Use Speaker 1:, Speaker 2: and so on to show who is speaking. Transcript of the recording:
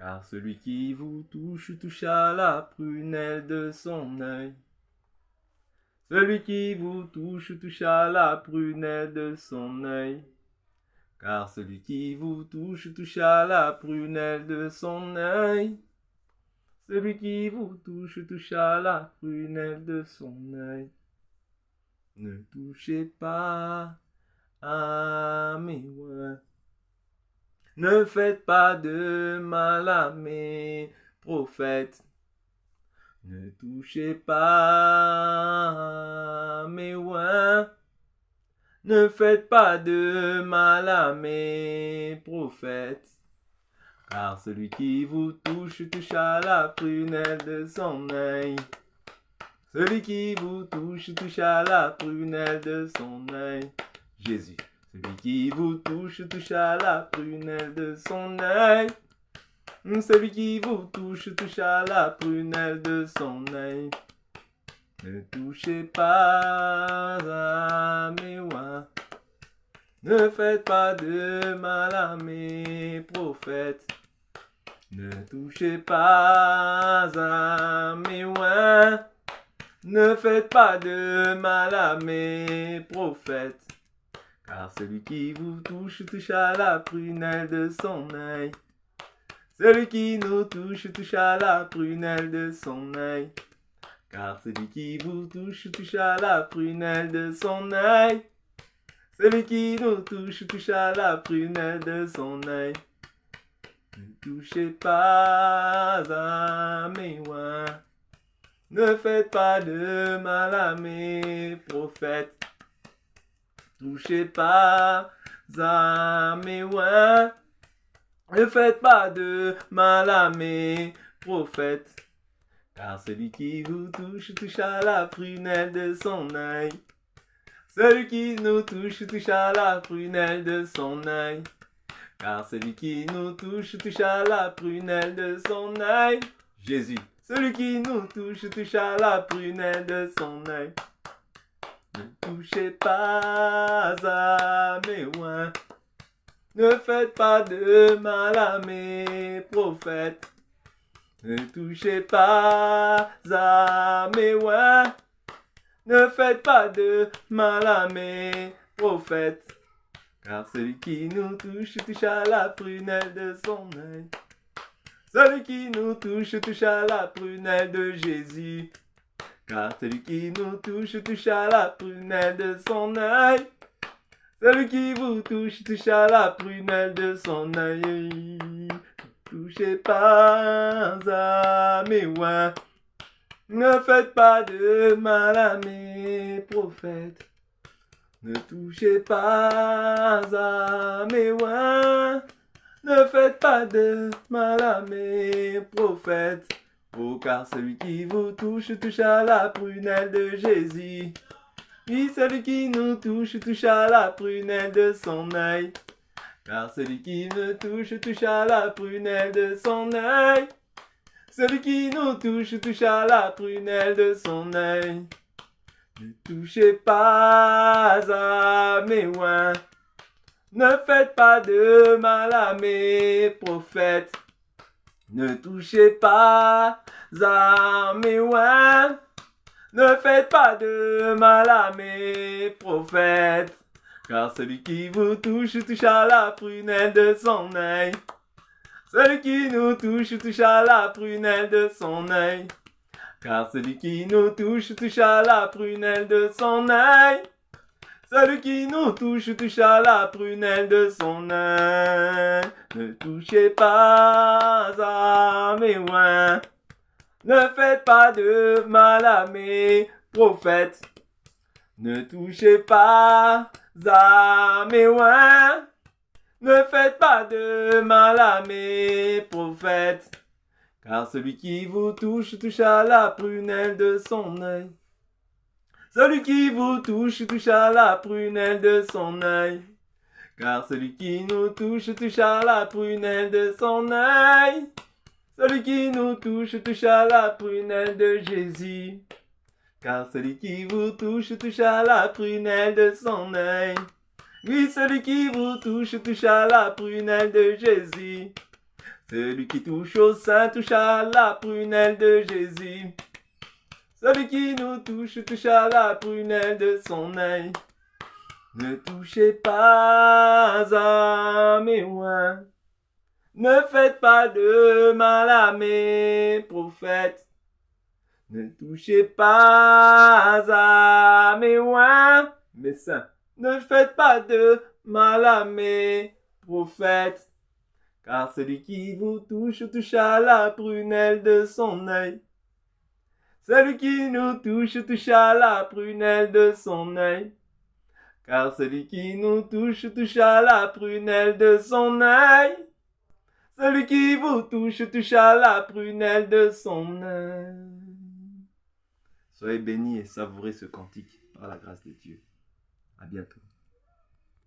Speaker 1: Car celui qui vous touche à la prunelle de son œil. Celui qui vous touche à la prunelle de son œil. Car celui qui vous touche à la prunelle de son œil. Celui qui vous touche à la prunelle de son œil. Ne touchez pas à mes oins. Ne faites pas de mal à mes prophètes. Ne touchez pas à mes oins. Ne faites pas de mal à mes prophètes. Car celui qui vous touche à la prunelle de son œil. Celui qui vous touche à la prunelle de son œil. Jésus. Celui qui vous touche à la prunelle de son œil. Celui qui vous touche à la prunelle de son œil. Ne touchez pas à mes oins. Ne faites pas de mal à mes prophètes. Ne touchez pas à mes oins. Ne faites pas de mal à mes prophètes. Car celui qui vous touche à la prunelle de son œil. Celui qui nous touche à la prunelle de son œil. Car celui qui vous touche à la prunelle de son œil. Celui qui nous touche à la prunelle de son œil. Ne touchez pas à mes oins. Ne faites pas de mal à mes prophètes. Touchez pas à mes oins. Ne faites pas de mal à mes prophètes. Car celui qui vous touche à la prunelle de son œil. Celui qui nous touche à la prunelle de son œil. Car celui qui nous touche à la prunelle de son œil. Jésus. Celui qui nous touche à la prunelle de son œil. Ne touchez pas à mes oins. Ne faites pas de mal à mes prophètes. Ne touchez pas à mes oins. Ne faites pas de mal à mes prophètes. Car celui qui nous touche à la prunelle de son œil. Celui qui nous touche à la prunelle de Jésus. Car celui qui nous touche à la prunelle de son œil. Celui qui vous touche à la prunelle de son œil. Ne touchez pas à mes oins. Ne faites pas de mal à mes prophètes. Ne touchez pas à mes oins. Ne faites pas de mal à mes prophètes. Oh, car celui qui vous touche à la prunelle de Jésus. Oui, celui qui nous touche à la prunelle de son œil. Car celui qui me touche à la prunelle de son œil. Celui qui nous touche à la prunelle de son œil. Ne touchez pas à mes oins. Ne faites pas de mal à mes prophètes. Ne touchez pas à mes oins. Ne faites pas de mal à mes prophètes. Car celui qui vous touche à la prunelle de son œil. Celui qui nous touche à la prunelle de son œil. Car celui qui nous touche à la prunelle de son œil. Celui qui nous touche à la prunelle de son œil. Ne touchez pas à mes oins. Ne faites pas de mal à mes prophètes. Ne touchez pas à mes oins. Ne faites pas de mal à mes prophètes. Car celui qui vous touche à la prunelle de son œil. Celui qui vous touche à la prunelle de son œil. Car celui qui nous touche à la prunelle de son œil. Celui qui nous touche à la prunelle de Jésus. Car celui qui vous touche à la prunelle de son œil. Oui, celui qui vous touche à la prunelle de Jésus. Celui qui touche au sein touche à la prunelle de Jésus. Celui qui nous touche à la prunelle de son œil. Ne touchez pas à mes oins. Ne faites pas de mal à mes prophètes. Ne touchez pas à mes oins, mes saints. Ne faites pas de mal à mes prophètes. Car celui qui vous touche à la prunelle de son œil. Celui qui nous touche à la prunelle de son œil. Car celui qui nous touche à la prunelle de son œil. Celui qui vous touche à la prunelle de son œil. Soyez bénis et savourez ce cantique par la grâce de Dieu. À bientôt.